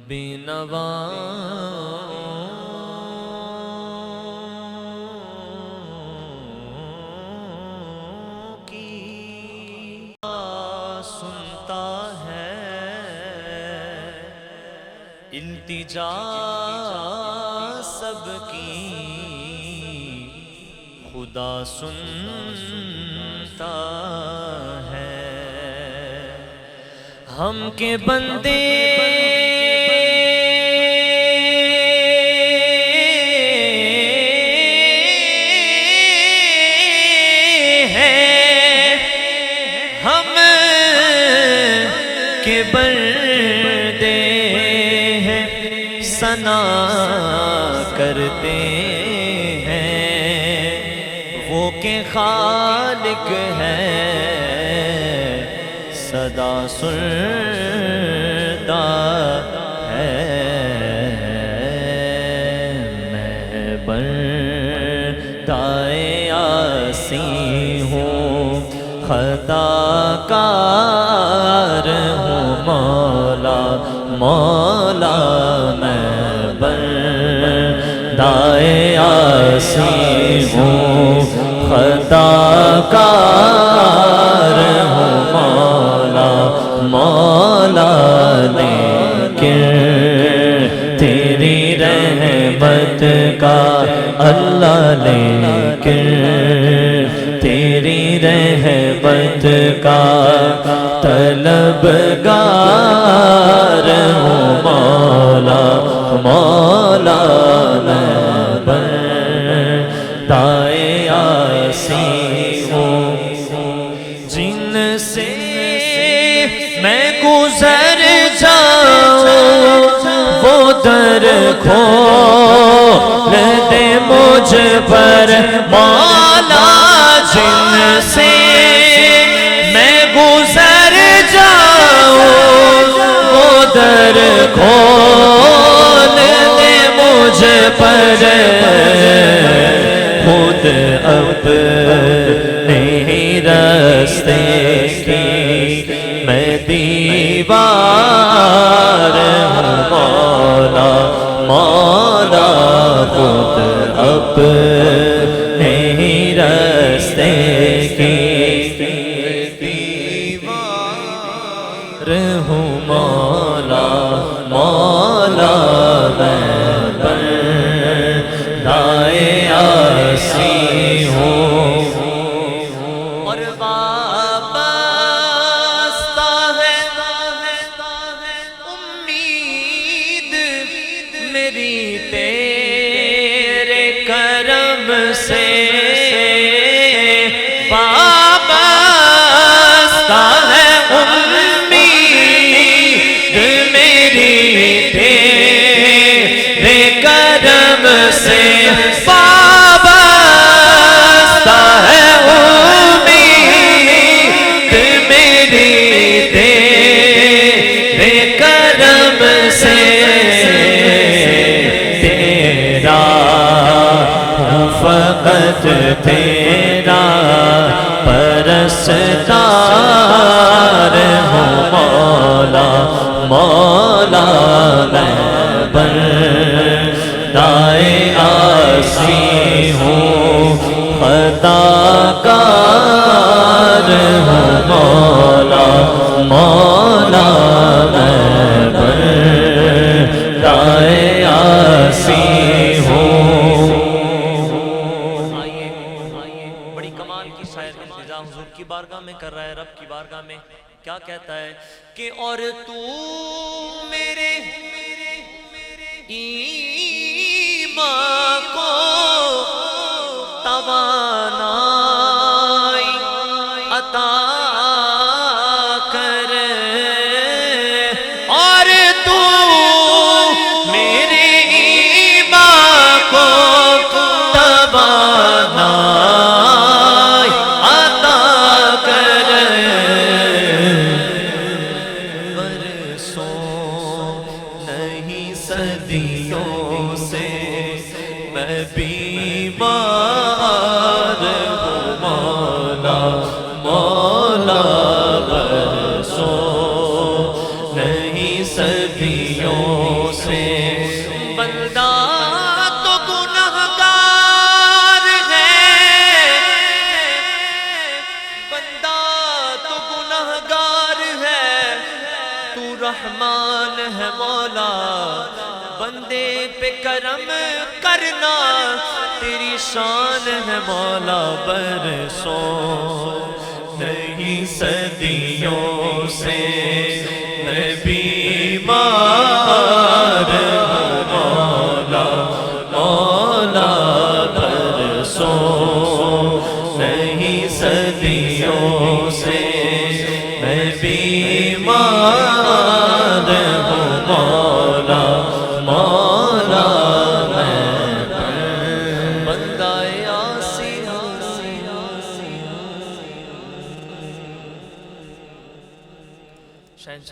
بینوا کی سنتا ہے التجا سب کی خدا سنتا ہے ہم کے بندے کے بندے ہیں ثنا کرتے ہیں وہ کہ خالق ہے صدا سنتا ہے میں بندۂ عاصی ہوں خطا کار ہوں مولا مولا میں بندۂ عاصی ہوں خطا کار ہوں مولا مولا لیکن تیری رحمت کا اللہ لیکن تیری رحمت کا طلبگار ہوں مولا مولا میں بندۂ عاصی ہوں جن سے میں گزر جاؤں وہ در کھول دے مجھ پر مولا جن سے میں گزر جاؤں وہ در کھول دے مجھ پر خود اپنے ہی راستے کی میں دیوار ہوں مولا مولا خود اپنے ہی راستے کی دیوار ہوں مولا مولا میں بندۂ عاصی ہوں اور وابستہ ہے امید میری تیرے کرم سے وابستہ ہے امید میری تیرے کرم سے وابستہ ہے امید میری تیرے کرم سے تیرا ہوں فقط تیرا پرستار ہوں مولا مولا میں بندۂ عاصی ہوں خطا کار ہوں مولا مولا میں بندۂ عاصی ہوں بڑی کمال کی شاید التجا حضور کی بارگاہ میں کر رہا ہے رب کی بارگاہ میں کیا کہتا ہے کہ اور تو میرے ایمان کو توانائی عطا کر اور تو میرے ایمان کو توانائی عطا کر برسوں نہیں صدیوں سے میں بیمار ہوں مولا مولا برسوں نہیں صدیوں صدیوں سے بندہ تو گنہگار ہے، بندہ تو گنہگار ہے، تو رحمان ہے مولا، بندے پہ کرم کرنا تیری شان ہے مولا، برسوں نہیں صدیوں سے میں بیمار